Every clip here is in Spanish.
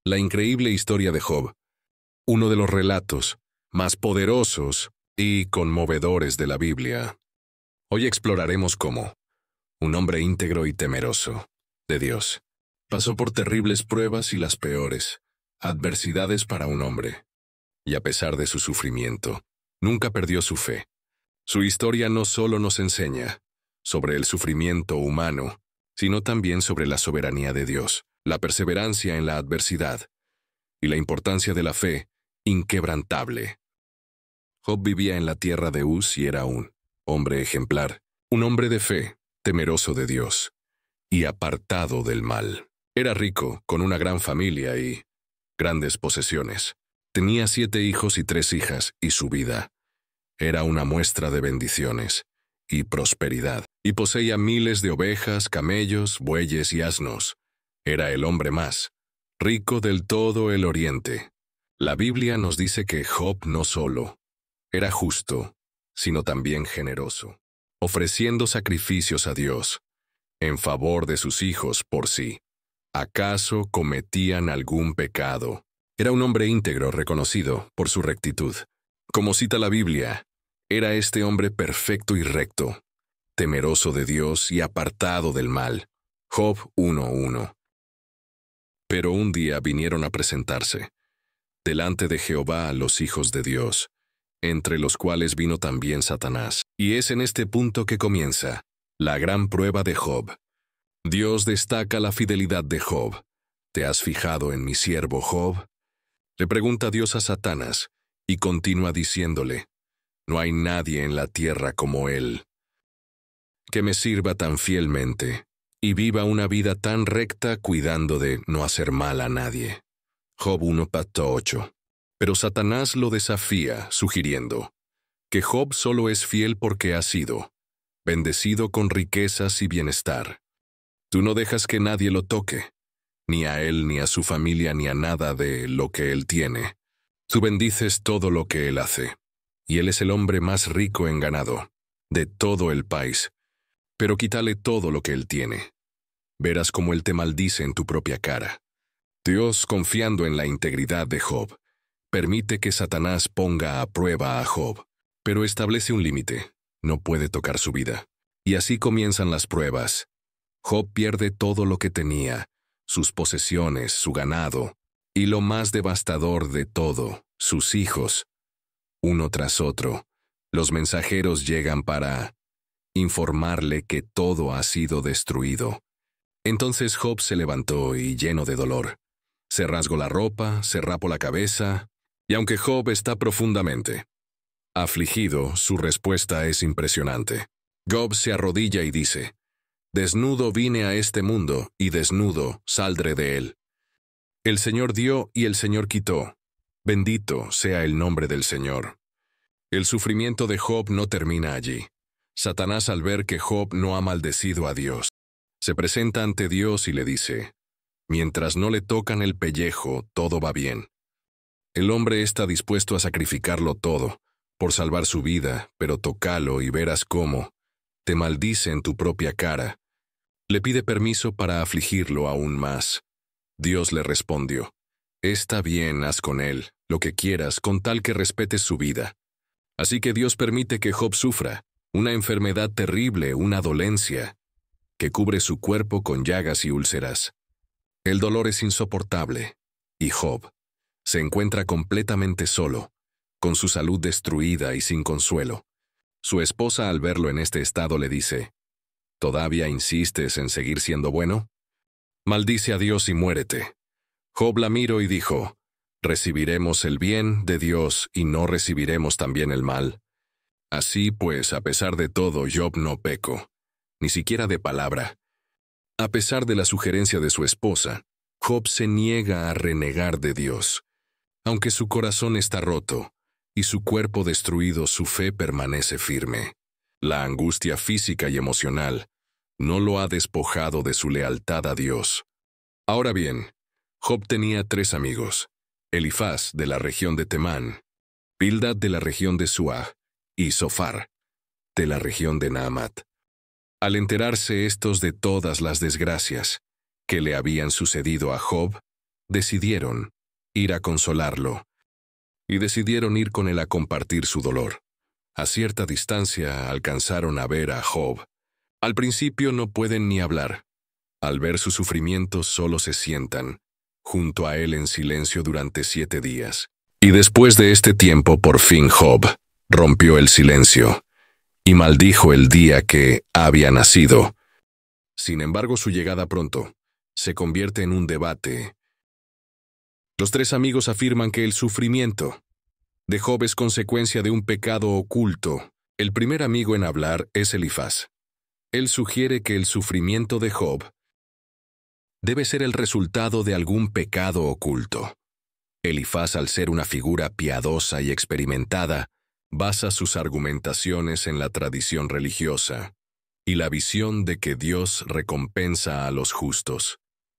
La increíble historia de Job, uno de los relatos más poderosos y conmovedores de la Biblia. Hoy exploraremos cómo un hombre íntegro y temeroso de Dios pasó por terribles pruebas y las peores adversidades para un hombre, y a pesar de su sufrimiento, nunca perdió su fe. Su historia no solo nos enseña sobre el sufrimiento humano, sino también sobre la soberanía de Dios, la perseverancia en la adversidad y la importancia de la fe inquebrantable. Job vivía en la tierra de Uz y era un hombre ejemplar, un hombre de fe, temeroso de Dios y apartado del mal. Era rico, con una gran familia y grandes posesiones. Tenía 7 hijos y 3 hijas, y su vida era una muestra de bendiciones y prosperidad. Y poseía miles de ovejas, camellos, bueyes y asnos. Era el hombre más rico del todo el oriente. La Biblia nos dice que Job no solo era justo, sino también generoso, ofreciendo sacrificios a Dios en favor de sus hijos por si acaso cometían algún pecado. Era un hombre íntegro reconocido por su rectitud. Como cita la Biblia, era este hombre perfecto y recto, temeroso de Dios y apartado del mal. Job 1:1. Pero un día vinieron a presentarse delante de Jehová los hijos de Dios, entre los cuales vino también Satanás. Y es en este punto que comienza la gran prueba de Job. Dios destaca la fidelidad de Job. ¿Te has fijado en mi siervo Job? Le pregunta Dios a Satanás, y continúa diciéndole, no hay nadie en la tierra como él, que me sirva tan fielmente, y viva una vida tan recta cuidando de no hacer mal a nadie. Job 1:8. Pero Satanás lo desafía, sugiriendo que Job solo es fiel porque ha sido bendecido con riquezas y bienestar. Tú no dejas que nadie lo toque, ni a él, ni a su familia, ni a nada de lo que él tiene. Tú bendices todo lo que él hace, y él es el hombre más rico en ganado de todo el país. Pero quítale todo lo que él tiene. Verás cómo él te maldice en tu propia cara. Dios, confiando en la integridad de Job, permite que Satanás ponga a prueba a Job, pero establece un límite. No puede tocar su vida. Y así comienzan las pruebas. Job pierde todo lo que tenía, sus posesiones, su ganado, y lo más devastador de todo, sus hijos. Uno tras otro, los mensajeros llegan para informarle que todo ha sido destruido. Entonces Job se levantó y, lleno de dolor, se rasgó la ropa, se rapó la cabeza, y aunque Job está profundamente afligido, su respuesta es impresionante. Job se arrodilla y dice, desnudo vine a este mundo, y desnudo saldré de él. El Señor dio y el Señor quitó. Bendito sea el nombre del Señor. El sufrimiento de Job no termina allí. Satanás, al ver que Job no ha maldecido a Dios, se presenta ante Dios y le dice, mientras no le tocan el pellejo, todo va bien. El hombre está dispuesto a sacrificarlo todo por salvar su vida, pero tócalo y verás cómo te maldice en tu propia cara. Le pide permiso para afligirlo aún más. Dios le respondió, está bien, haz con él lo que quieras con tal que respetes su vida. Así que Dios permite que Job sufra una enfermedad terrible, una dolencia, que cubre su cuerpo con llagas y úlceras. El dolor es insoportable, y Job se encuentra completamente solo, con su salud destruida y sin consuelo. Su esposa, al verlo en este estado, le dice, ¿todavía insistes en seguir siendo bueno? Maldice a Dios y muérete. Job la miró y dijo, ¿recibiremos el bien de Dios y no recibiremos también el mal? Así pues, a pesar de todo, Job no pecó, ni siquiera de palabra. A pesar de la sugerencia de su esposa, Job se niega a renegar de Dios. Aunque su corazón está roto y su cuerpo destruido, su fe permanece firme. La angustia física y emocional no lo ha despojado de su lealtad a Dios. Ahora bien, Job tenía 3 amigos, Elifaz de la región de Temán, Bildad de la región de Suah y Zofar de la región de Naamat. Al enterarse estos de todas las desgracias que le habían sucedido a Job, decidieron ir a consolarlo, y decidieron ir con él a compartir su dolor. A cierta distancia alcanzaron a ver a Job. Al principio no pueden ni hablar. Al ver su sufrimiento solo se sientan junto a él en silencio durante 7 días. Y después de este tiempo por fin Job rompió el silencio y maldijo el día que había nacido. Sin embargo, su llegada pronto se convierte en un debate. Los 3 amigos afirman que el sufrimiento de Job es consecuencia de un pecado oculto. El primer amigo en hablar es Elifaz. Él sugiere que el sufrimiento de Job debe ser el resultado de algún pecado oculto. Elifaz, al ser una figura piadosa y experimentada, basa sus argumentaciones en la tradición religiosa y la visión de que Dios recompensa a los justos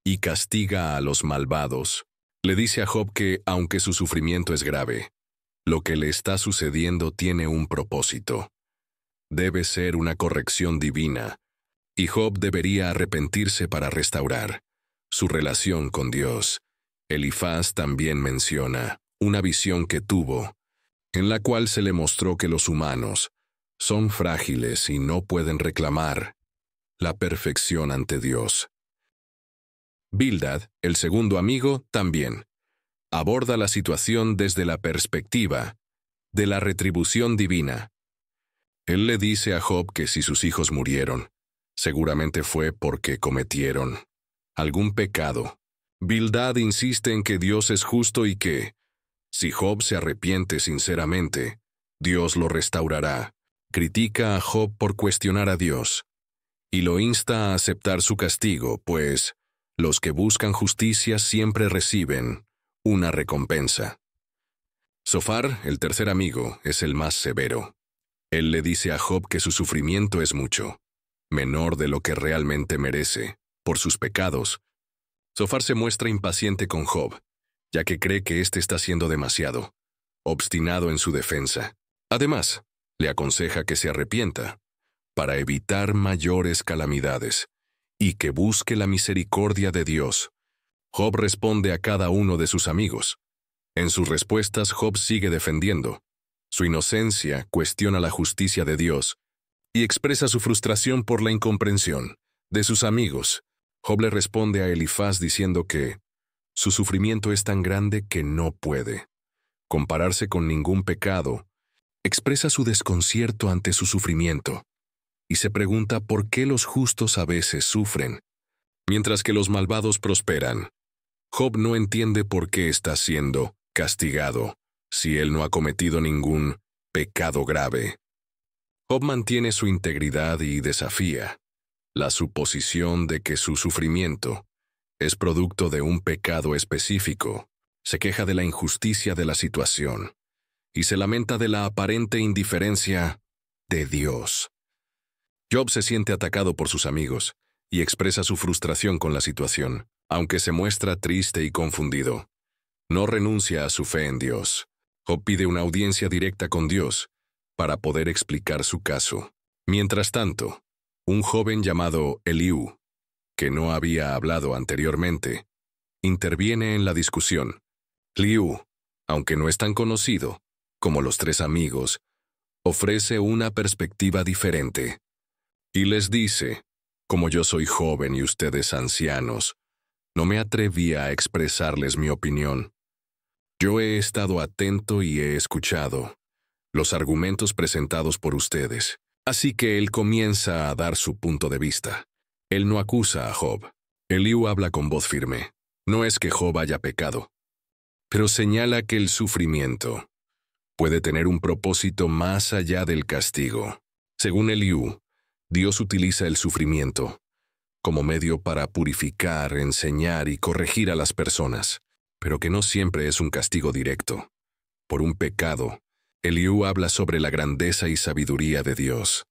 y castiga a los malvados. Le dice a Job que, aunque su sufrimiento es grave, lo que le está sucediendo tiene un propósito. Debe ser una corrección divina, y Job debería arrepentirse para restaurar su relación con Dios. Elifaz también menciona una visión que tuvo, en la cual se le mostró que los humanos son frágiles y no pueden reclamar la perfección ante Dios. Bildad, el segundo amigo, también aborda la situación desde la perspectiva de la retribución divina. Él le dice a Job que si sus hijos murieron, seguramente fue porque cometieron algún pecado. Bildad insiste en que Dios es justo y que, si Job se arrepiente sinceramente, Dios lo restaurará. Critica a Job por cuestionar a Dios y lo insta a aceptar su castigo, pues los que buscan justicia siempre reciben una recompensa. Zofar, el tercer amigo, es el más severo. Él le dice a Job que su sufrimiento es mucho, menor de lo que realmente merece, por sus pecados. Zofar se muestra impaciente con Job, ya que cree que éste está siendo demasiado obstinado en su defensa. Además, le aconseja que se arrepienta, para evitar mayores calamidades, y que busque la misericordia de Dios. Job responde a cada uno de sus amigos. En sus respuestas, Job sigue defendiendo su inocencia, cuestiona la justicia de Dios y expresa su frustración por la incomprensión de sus amigos. Job le responde a Elifaz diciendo que su sufrimiento es tan grande que no puede compararse con ningún pecado. Expresa su desconcierto ante su sufrimiento y se pregunta por qué los justos a veces sufren, mientras que los malvados prosperan. Job no entiende por qué está siendo castigado si él no ha cometido ningún pecado grave. Job mantiene su integridad y desafía la suposición de que su sufrimiento es producto de un pecado específico. Se queja de la injusticia de la situación y se lamenta de la aparente indiferencia de Dios. Job se siente atacado por sus amigos y expresa su frustración con la situación, aunque se muestra triste y confundido. No renuncia a su fe en Dios. Job pide una audiencia directa con Dios para poder explicar su caso. Mientras tanto, un joven llamado Eliú, que no había hablado anteriormente, interviene en la discusión. Eliú, aunque no es tan conocido como los 3 amigos, ofrece una perspectiva diferente y les dice: como yo soy joven y ustedes ancianos, no me atreví a expresarles mi opinión. Yo he estado atento y he escuchado los argumentos presentados por ustedes. Así que él comienza a dar su punto de vista. Él no acusa a Job. Eliú habla con voz firme. No es que Job haya pecado, pero señala que el sufrimiento puede tener un propósito más allá del castigo. Según Eliú, Dios utiliza el sufrimiento como medio para purificar, enseñar y corregir a las personas, pero que no siempre es un castigo directo por un pecado. Eliú habla sobre la grandeza y sabiduría de Dios,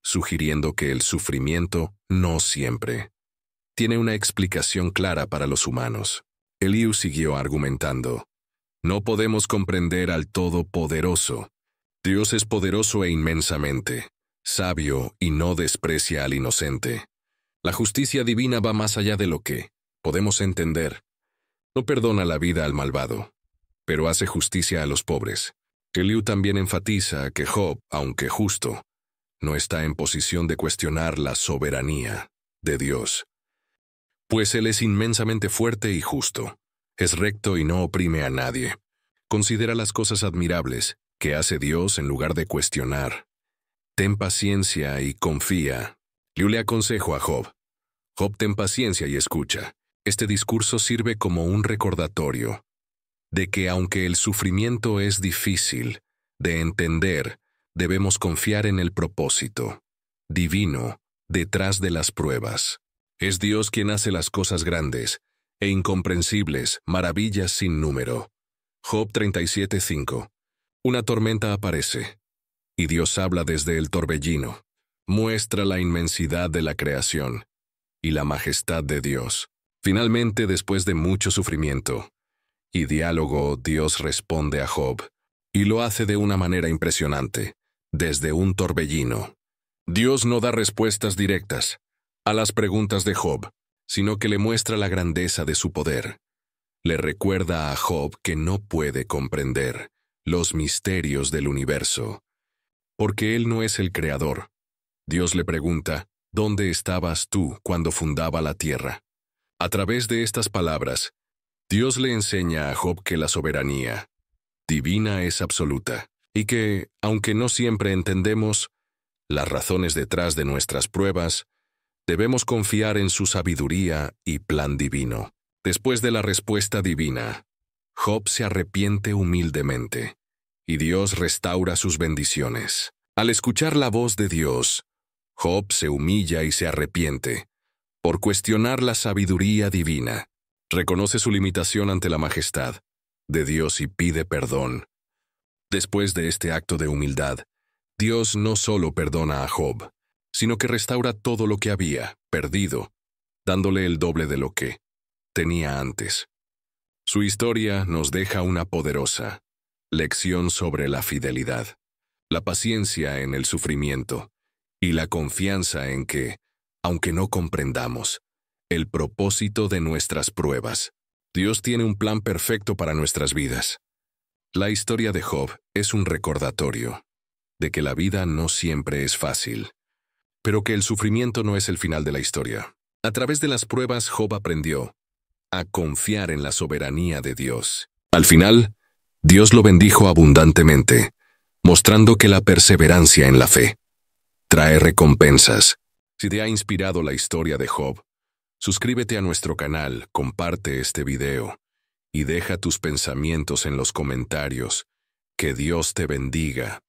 sugiriendo que el sufrimiento no siempre tiene una explicación clara para los humanos. Eliú siguió argumentando: no podemos comprender al Todopoderoso. Dios es poderoso e inmensamente sabio y no desprecia al inocente. La justicia divina va más allá de lo que podemos entender. No perdona la vida al malvado, pero hace justicia a los pobres. Eliú también enfatiza que Job, aunque justo, no está en posición de cuestionar la soberanía de Dios, pues Él es inmensamente fuerte y justo, es recto y no oprime a nadie. Considera las cosas admirables que hace Dios en lugar de cuestionar. Ten paciencia y confía. Yo le aconsejo a Job: Job, ten paciencia y escucha. Este discurso sirve como un recordatorio de que aunque el sufrimiento es difícil de entender, debemos confiar en el propósito divino detrás de las pruebas. Es Dios quien hace las cosas grandes e incomprensibles, maravillas sin número. Job 37:5. Una tormenta aparece, y Dios habla desde el torbellino. Muestra la inmensidad de la creación y la majestad de Dios. Finalmente, después de mucho sufrimiento y diálogo, Dios responde a Job, y lo hace de una manera impresionante, desde un torbellino. Dios no da respuestas directas a las preguntas de Job, sino que le muestra la grandeza de su poder. Le recuerda a Job que no puede comprender los misterios del universo, porque él no es el creador. Dios le pregunta: ¿dónde estabas tú cuando fundaba la tierra? A través de estas palabras, Dios le enseña a Job que la soberanía divina es absoluta, y que, aunque no siempre entendemos las razones detrás de nuestras pruebas, debemos confiar en su sabiduría y plan divino. Después de la respuesta divina, Job se arrepiente humildemente, y Dios restaura sus bendiciones. Al escuchar la voz de Dios, Job se humilla y se arrepiente por cuestionar la sabiduría divina. Reconoce su limitación ante la majestad de Dios y pide perdón. Después de este acto de humildad, Dios no solo perdona a Job, sino que restaura todo lo que había perdido, dándole el doble de lo que tenía antes. Su historia nos deja una poderosa lección sobre la fidelidad, la paciencia en el sufrimiento y la confianza en que, aunque no comprendamos el propósito de nuestras pruebas, Dios tiene un plan perfecto para nuestras vidas. La historia de Job es un recordatorio de que la vida no siempre es fácil, pero que el sufrimiento no es el final de la historia. A través de las pruebas, Job aprendió a confiar en la soberanía de Dios. Al final, Dios lo bendijo abundantemente, mostrando que la perseverancia en la fe trae recompensas. Si te ha inspirado la historia de Job, suscríbete a nuestro canal, comparte este video y deja tus pensamientos en los comentarios. Que Dios te bendiga